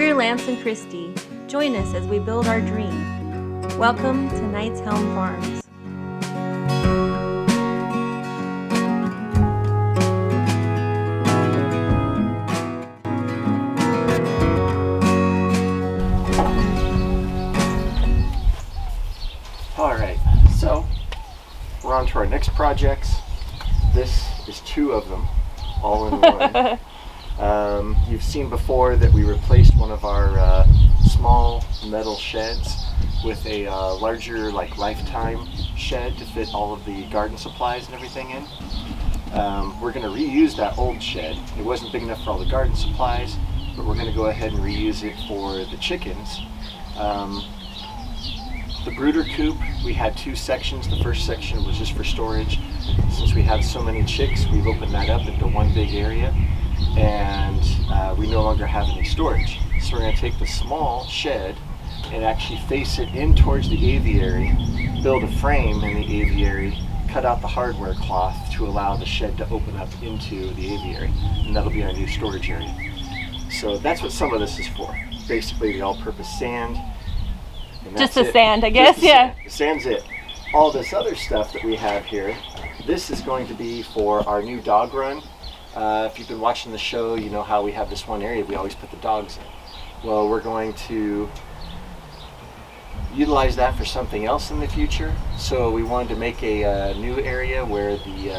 We're Lance and Christy. Join us as we build our dream. Welcome to Knight's Helm Farms. Alright, so we're on to our next projects. This is two of them, all in one. You've seen before that we replaced one of our small metal sheds with a larger, like, lifetime shed to fit all of the garden supplies and everything in. We're going to reuse that old shed. It wasn't big enough for all the garden supplies, but we're going to go ahead and reuse it for the chickens. The brooder coop, we had two sections. The first section was just for storage. Since we have so many chicks, we've opened that up into one big area, and we no longer have any storage. So we're going to take the small shed and actually face it in towards the aviary, build a frame in the aviary, cut out the hardware cloth to allow the shed to open up into the aviary, and that'll be our new storage area. So that's what some of this is for. Basically the all-purpose sand. Just the sand, I guess, yeah. The sand's it. All this other stuff that we have here, this is going to be for our new dog run. If you've been watching the show, you know how we have this one area we always put the dogs in. Well, we're going to utilize that for something else in the future. So we wanted to make a new area where the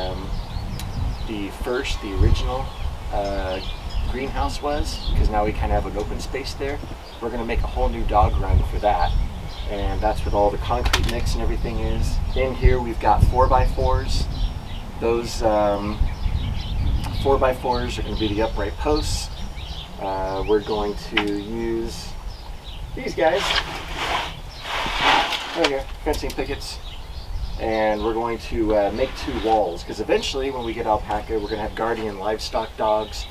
original greenhouse was, because now we kind of have an open space there. We're going to make a whole new dog run for that. And that's what all the concrete mix and everything is. In here we've got 4x4s. Those 4x4s are going to be the upright posts. We're going to use these guys right here, fencing pickets. And we're going to make two walls, because eventually when we get alpaca, we're going to have guardian livestock dogs.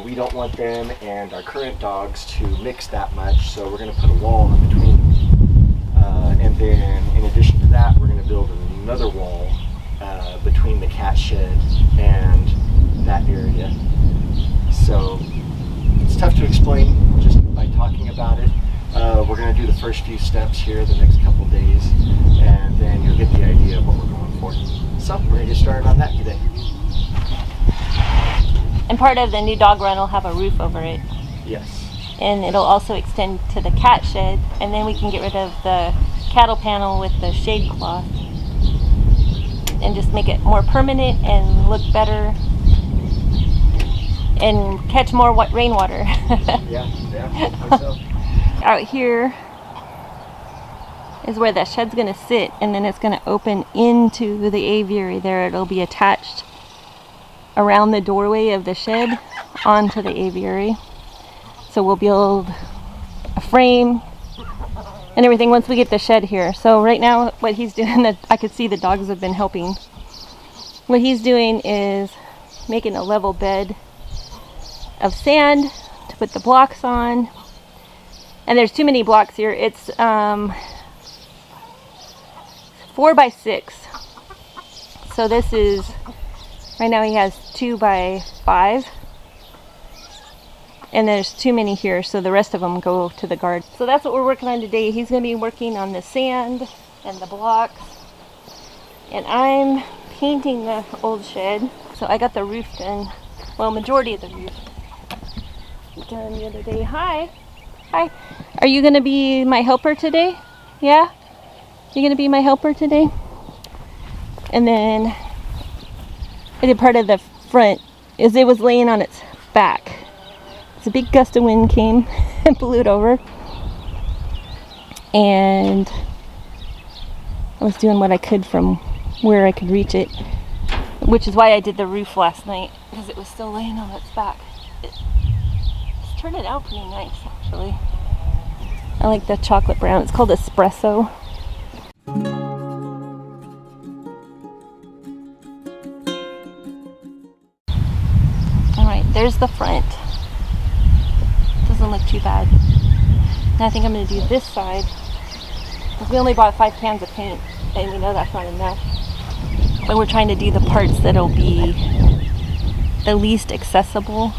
We don't want them and our current dogs to mix that much, so we're going to put a wall in between them. And then in addition to that, we're going to build another wall between the cat shed and that area. So it's tough to explain just by talking about it. We're going to do the first few steps here the next couple days, and then you'll get the idea of what we're going for. So we're going to get started on that today. And part of the new dog run will have a roof over it. Yes. And it'll also extend to the cat shed, and then we can get rid of the cattle panel with the shade cloth and just make it more permanent and look better and catch more rainwater. Yeah, I think so. Out here is where that shed's going to sit, and then it's going to open into the aviary there. It'll be attached around the doorway of the shed onto the aviary. So we'll build a frame and everything once we get the shed here. So right now what he's doing, that I could see the dogs have been helping. What he's doing is making a level bed of sand to put the blocks on. And there's too many blocks here. It's 4x6. So this is, right now he has 2x5. And there's too many here, so the rest of them go to the guard. So that's what we're working on today. He's going to be working on the sand and the blocks. And I'm painting the old shed. So I got the roof done. Well, majority of the roof done the other day. Hi. Hi. Are you going to be my helper today? Yeah? You going to be my helper today? And then I did part of the front is it was laying on its back. A big gust of wind came and blew it over, and I was doing what I could from where I could reach it, which is why I did the roof last night, because it was still laying on its back. It's turning out pretty nice, actually. I like the chocolate brown. It's called espresso. Alright, there's the front. Doesn't look too bad. And I think I'm going to do this side, because we only bought 5 cans of paint, and we know that's not enough. But we're trying to do the parts that'll be the least accessible.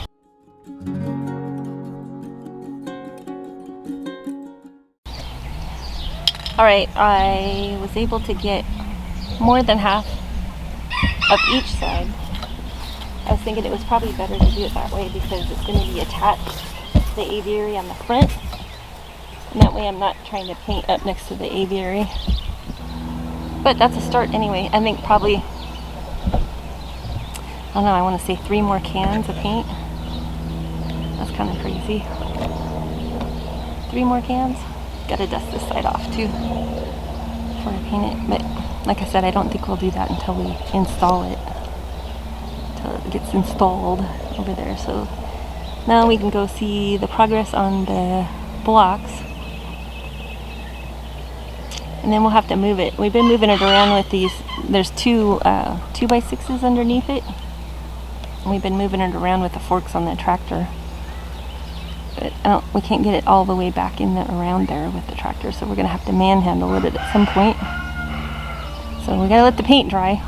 Alright, I was able to get more than half of each side. I was thinking it was probably better to do it that way because it's going to be attached to the aviary on the front. And that way I'm not trying to paint up next to the aviary. But that's a start anyway. I think probably, I don't know, I want to say 3 more cans of paint. That's kind of crazy. 3 more cans. Gotta dust this side off too before I paint it. But like I said, I don't think we'll do that until we install it. Until it gets installed over there. So now we can go see the progress on the blocks. And then we'll have to move it. We've been moving it around with these. There's 2 2x6s underneath it. And we've been moving it around with the forks on the tractor. But we can't get it all the way back in around there with the tractor, so we're gonna have to manhandle it at some point. So we gotta let the paint dry.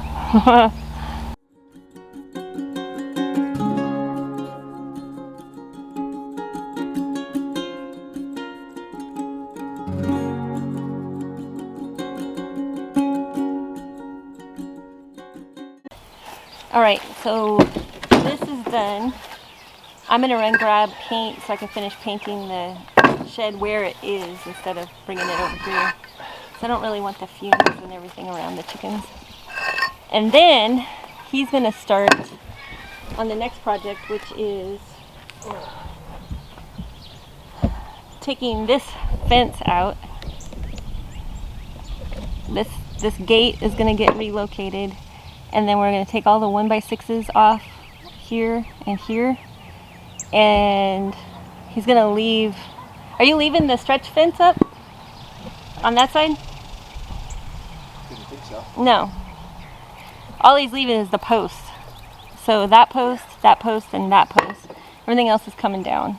Alright, so this is done. I'm going to run grab paint so I can finish painting the shed where it is instead of bringing it over here. So I don't really want the fumes and everything around the chickens. And then he's going to start on the next project, which is taking this fence out. This gate is going to get relocated, and then we're going to take all the 1x6s off here and here. And he's gonna leave. Are you leaving the stretch fence up on that side? Didn't think so. No. All he's leaving is the post. So that post, and that post. Everything else is coming down.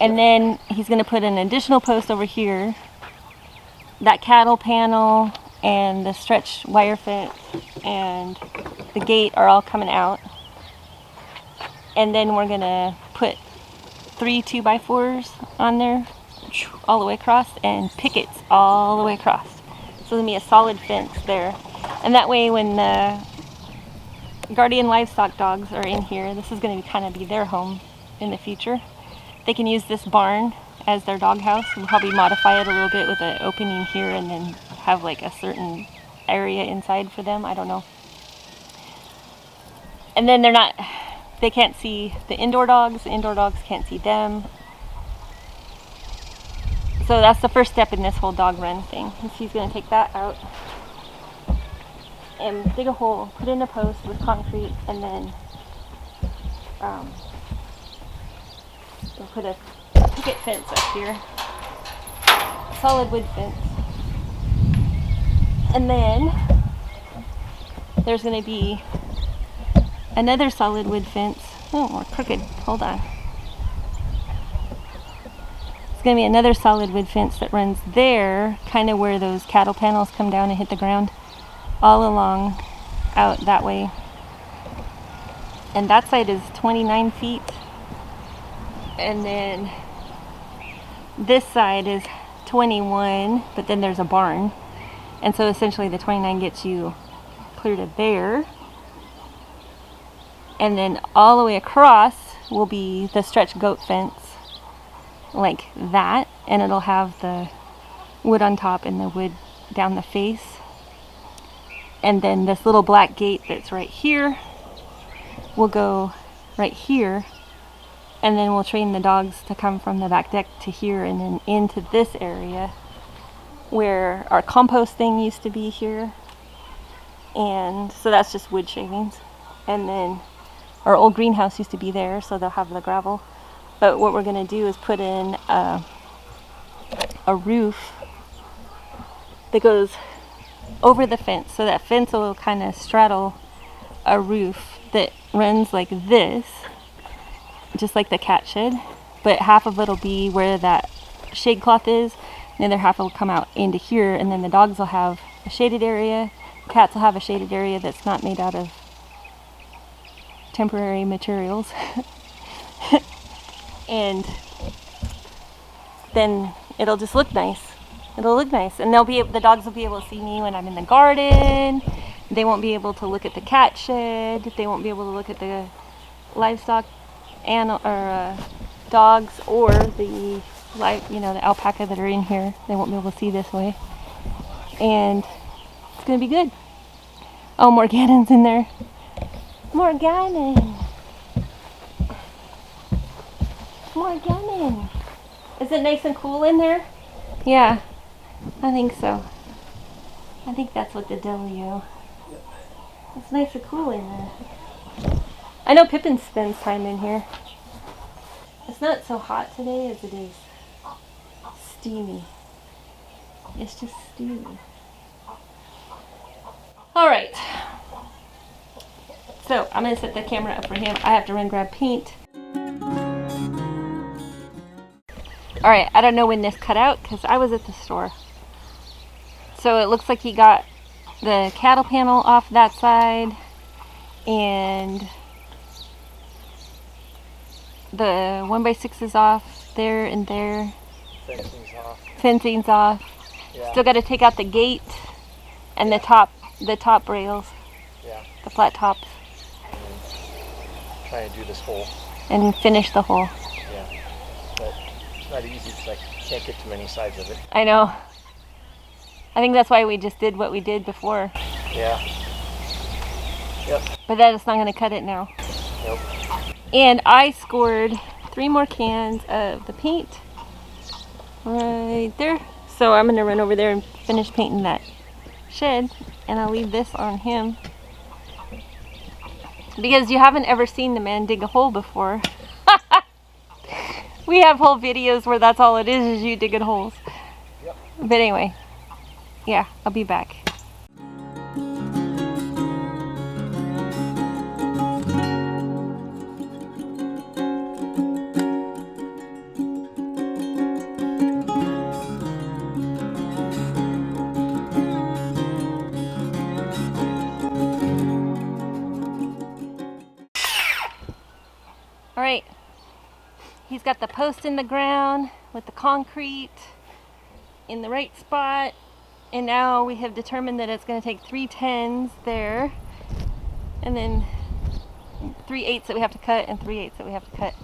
And then he's gonna put an additional post over here. That cattle panel and the stretch wire fence and the gate are all coming out. And then we're gonna put 3 2x4s on there all the way across and pickets all the way across. So it's gonna be a solid fence there. And that way when the guardian livestock dogs are in here, this is gonna kind of be their home in the future. They can use this barn as their dog house. We'll probably modify it a little bit with an opening here and then have like a certain area inside for them. I don't know. And then they can't see the indoor dogs can't see them. So that's the first step in this whole dog run thing. He's going to take that out and dig a hole, put in a post with concrete, and then we'll put a picket fence up here, a solid wood fence. And then there's going to be another solid wood fence. Oh, more crooked. Hold on. It's going to be another solid wood fence that runs there, kind of where those cattle panels come down and hit the ground, all along out that way. And that side is 29 feet. And then this side is 21, but then there's a barn. And so essentially the 29 gets you clear to there. And then all the way across will be the stretch goat fence, like that. And it'll have the wood on top and the wood down the face. And then this little black gate that's right here will go right here. And then we'll train the dogs to come from the back deck to here and then into this area where our compost thing used to be here. And so that's just wood shavings. And then our old greenhouse used to be there, so they'll have the gravel. But what we're going to do is put in a roof that goes over the fence. So that fence will kind of straddle a roof that runs like this, just like the cat shed. But half of it will be where that shade cloth is, and the other half will come out into here, and then the dogs will have a shaded area. Cats will have a shaded area that's not made out of temporary materials. And then it'll just look nice. It'll look nice, and the dogs will be able to see me when I'm in the garden. They won't be able to look at the cat shed. They won't be able to look at the livestock dogs or the the alpaca that are in here. They won't be able to see this way, and it's gonna be good. Oh, Morganon's in there. Morganon. Morganon. Is it nice and cool in there? Yeah, I think so. I think that's what the dealio. It's nice and cool in there. I know Pippin spends time in here. It's not so hot today as it is steamy. It's just steamy. Alright. So, I'm going to set the camera up for him. I have to run grab paint. Alright, I don't know when this cut out because I was at the store. So it looks like he got the cattle panel off that side and the 1x6 is off there and there. Fencing's off. Fencing's off. Yeah. Still got to take out the gate and the top rails. Yeah. The flat tops. And trying to do this hole. And finish the hole. Yeah. But it's not easy because I can't get to many sides of it. I know. I think that's why we just did what we did before. Yeah. Yep. But that is not going to cut it now. Nope. And I scored 3 more cans of the paint right there. So I'm going to run over there and finish painting that shed. And I'll leave this on him. Because you haven't ever seen the man dig a hole before. We have whole videos where that's all it is you digging holes. Yep. But anyway, yeah, I'll be back. Alright, he's got the post in the ground with the concrete in the right spot, and now we have determined that it's going to take 3 10s there, and then 3 8s that we have to cut and 3 8s that we have to cut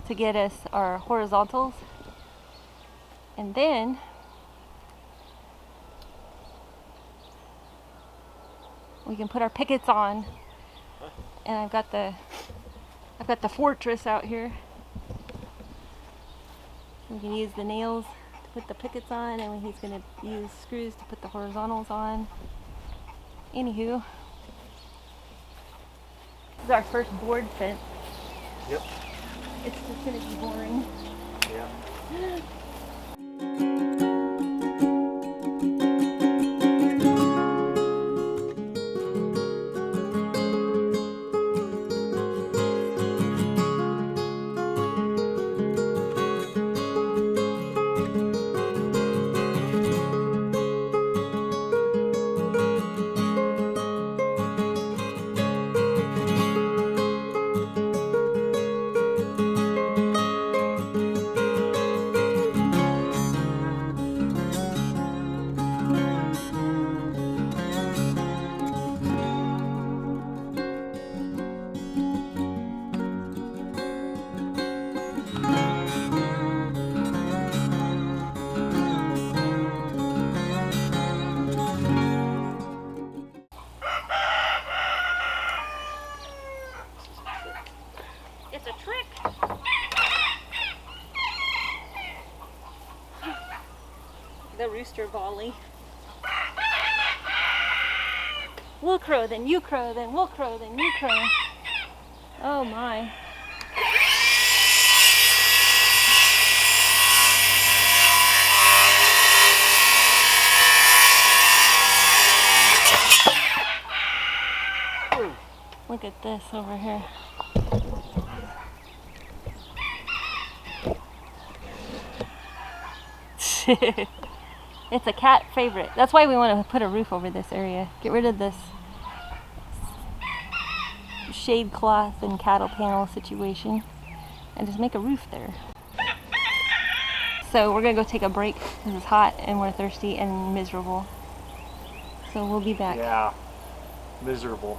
to get us our horizontals. And then we can put our pickets on, and I've got the fortress out here. We can use the nails to put the pickets on, and he's going to use screws to put the horizontals on. Anywho, this is our first board fence. Yep. It's just going to be boring. Yeah. It's a trick. The rooster volley. We'll crow, then you crow, then we'll crow, then you crow. Oh my. Look at this over here. It's a cat favorite. That's why we want to put a roof over this area. Get rid of this shade cloth and cattle panel situation and just make a roof there. So we're gonna go take a break because it's hot and we're thirsty and miserable. So we'll be back. Yeah, miserable.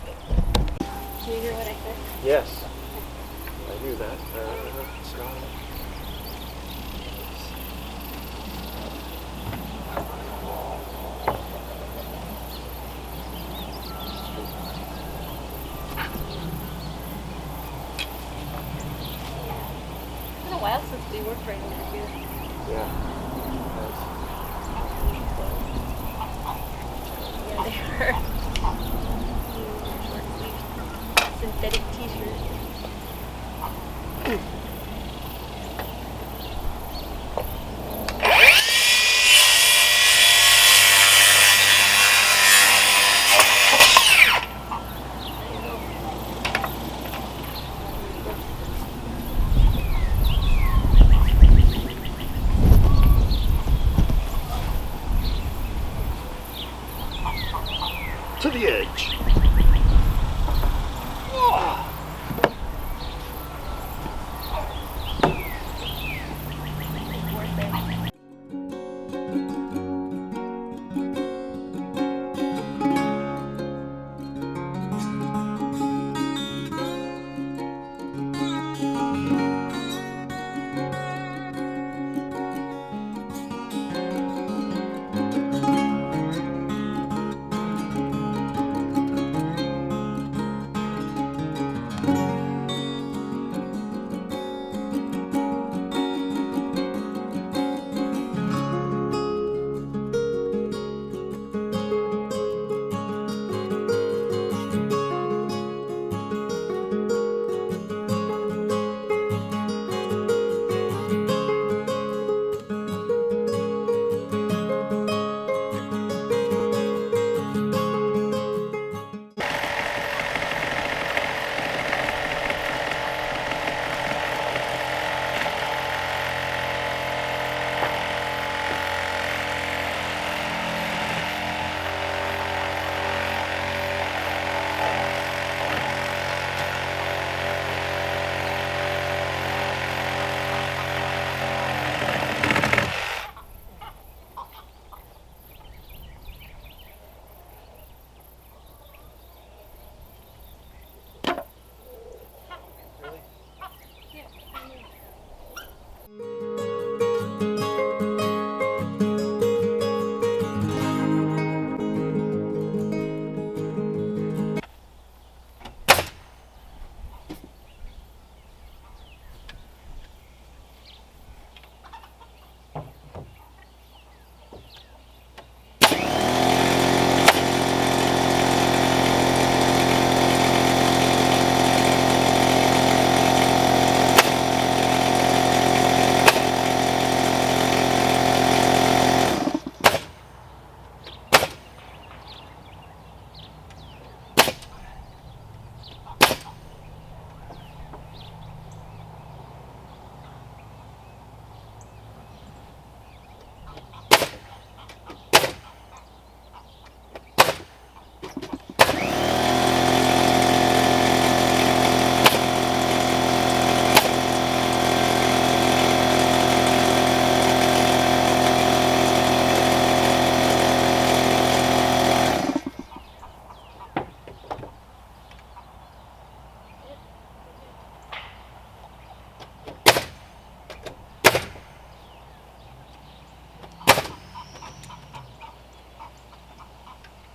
Did you hear what I said? Yes, I knew that. Scott. It's been a while since we worked right over here. Yeah. Yeah, they were. Short sleeve synthetic t-shirt. To the edge.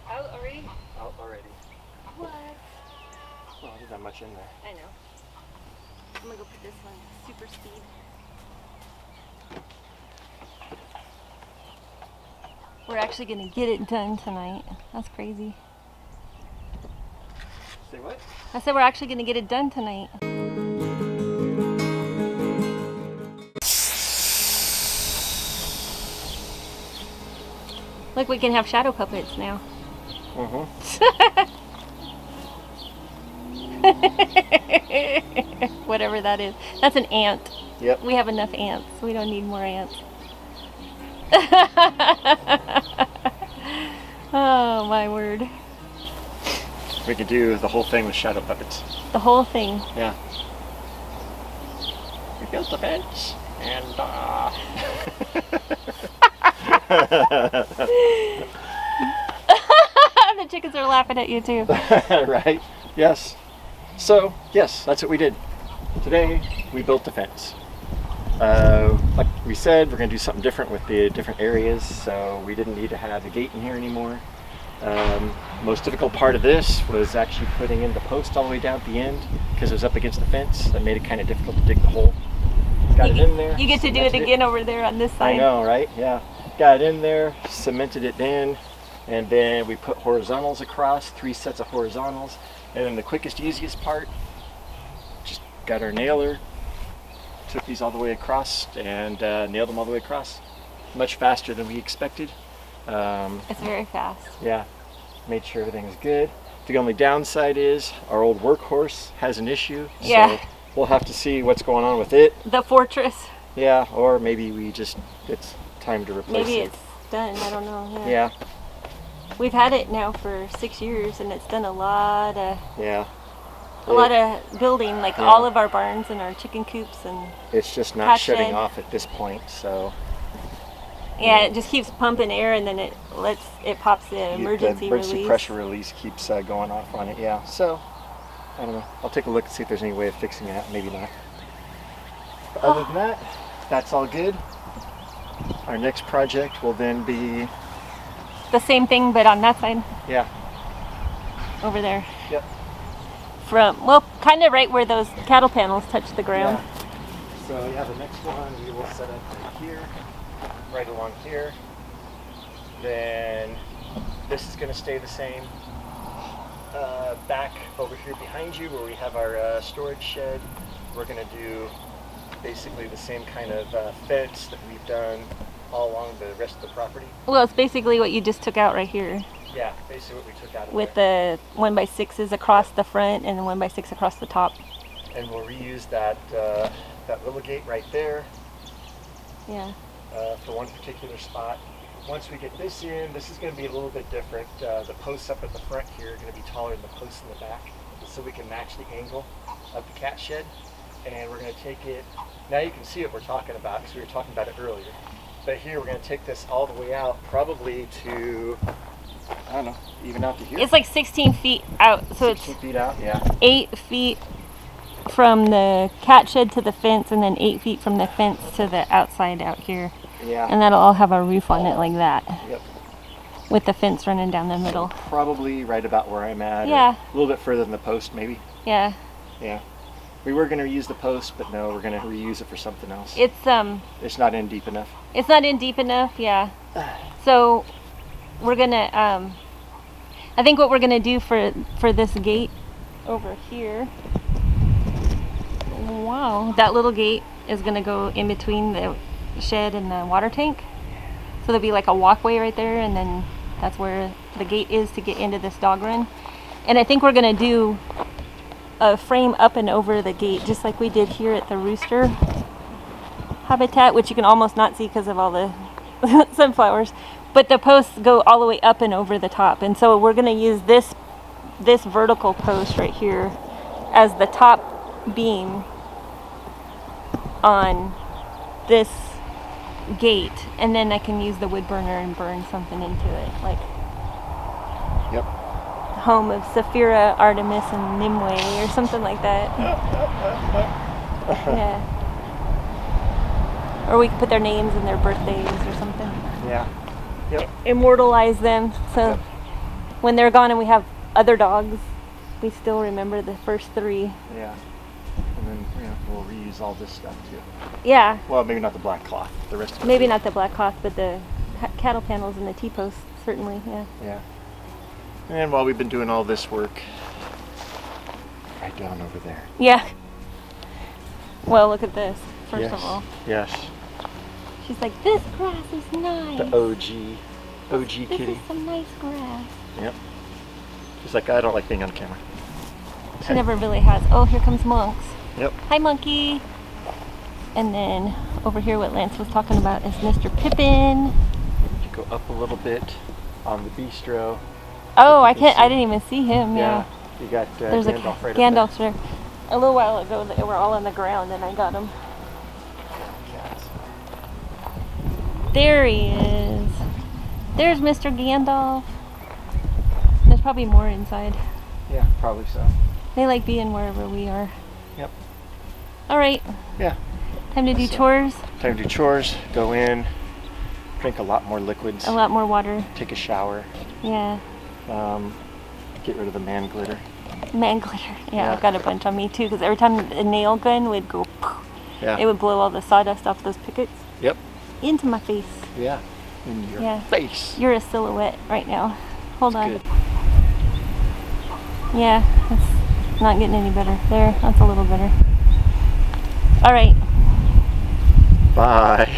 Out already? Out already. What? Well, there's not much in there. I know. I'm gonna go put this on super speed. We're actually gonna get it done tonight. That's crazy. Say what? I said we're actually gonna get it done tonight. Look, we can have shadow puppets now. Whatever that is. That's an ant. Yep. We have enough ants. We don't need more ants. Oh my word. We could do the whole thing with shadow puppets. The whole thing. Yeah. We built the bench. And The chickens are laughing at you too. right? Yes. So, yes, that's what we did. Today, we built the fence. Like we said, we're going to do something different with the different areas, so we didn't need to have a gate in here anymore. Most difficult part of this was actually putting in the post all the way down at the end because it was up against the fence. That made it kind of difficult to dig the hole. Got it in there. You get to do it again over there on this side. I know, right? Yeah. Got it in there, cemented it in, and then we put horizontals across, 3 sets of horizontals. And then the quickest, easiest part, just got our nailer, took these all the way across, and nailed them all the way across. Much faster than we expected. It's very fast. Yeah, made sure everything is good. The only downside is our old workhorse has an issue. Yeah. So we'll have to see what's going on with it. The fortress. Yeah, or maybe it's time to replace Maybe it. it's done. I don't know. Yeah. We've had it now for 6 years, and it's done a lot of building, like Yeah. all of our barns and our chicken coops, and It's just not Hatch shutting shed. off at this point, so yeah, it just keeps pumping air, and then it pops the emergency release. pressure release keeps going off on it. Yeah, so I don't know. I'll take a look and see if there's any way of fixing that. Maybe not. But other than that, that's all good. Our next project will then be The same thing, but on that side yeah. over there. Yep. Kind of right where those cattle panels touch the ground. Yeah. So yeah, the next one we will set up right here, right along here. Then this is going to stay the same. Back over here behind you, where we have our storage shed, we're going to do basically the same kind of fence that we've done all along the rest of the property. Well, it's basically what you just took out right here, Yeah, basically what we took out of with there. the 1x6s across the front and the 1x6 across the top. And we'll reuse that little gate right there Yeah. for one particular spot. Once we get this in, this is going to be a little bit different. The posts up at the front here are going to be taller than the posts in the back, so we can match the angle of the cat shed. And we're going to take it, now you can see what we're talking about because we were talking about it earlier. But here we're going to take this all the way out, probably to, I don't know, even out to here. It's like 16 feet out, so 16 feet out, yeah. 8 feet from the cat shed to the fence, and then 8 feet from the fence to the outside out here. Yeah. And that'll all have a roof on it like that, Yep. with the fence running down the middle. Probably right about where I'm at. or Yeah. A little bit further than the post, maybe. Yeah. Yeah. We were going to reuse the post, but no, we're going to reuse it for something else. It's not in deep enough. It's not in deep enough, yeah. So we're gonna I think what we're gonna do for this gate over here, wow, that little gate is gonna go in between the shed and the water tank. So there'll be like a walkway right there, and then that's where the gate is to get into this dog run. And I think we're gonna do a frame up and over the gate, just like we did here at the rooster habitat, which you can almost not see because of all the sunflowers, but the posts go all the way up and over the top. And so we're going to use this vertical post right here as the top beam on this gate, and then I can use the wood burner and burn something into it, like Yep. home of Sapphira, Artemis, and Nimue, or something like that. Yeah. Or we could put their names and their birthdays or something. Yeah. Yep. Immortalize them, so Yep. when they're gone and we have other dogs, we still remember the first 3. Yeah. And then we'll reuse all this stuff too. Yeah, Well, maybe not the black cloth. The rest of it. maybe not the black cloth, but the cattle panels and the T-posts, certainly, yeah. Yeah. And while we've been doing all this work, right down over there. Yeah. Well, look at this, first yes. of all. Yes. She's like, this grass is nice. The OG This kitty. is some nice grass. Yep. She's like, I don't like being on camera. She never really has. Oh, here comes Monks. Yep. Hi, Monkey. And then over here, what Lance was talking about is Mr. Pippin. You go up a little bit on the bistro. Oh, You I can can't. I see. didn't even see him. Yeah. You got There's Gandalf a right Gandalf there. A little while ago, they were all on the ground, and I got them. up there. There he is. There's Mr. Gandalf. There's probably more inside. Yeah, probably so. They like being wherever we are. Yep. All right. Yeah. Time to do So- chores. Time to do chores, go in, drink a lot more liquids, A lot more water. take a shower, Yeah. get rid of the man glitter. Man glitter. Yeah, Yeah. I've got a bunch on me too, because every time a nail gun would go, poof, Yeah. it would blow all the sawdust off those pickets Yep. into my face. Yeah. In your Yeah. face. You're a silhouette right now. Hold on. Good. Yeah, it's not getting any better. There, that's a little better. All right. Bye.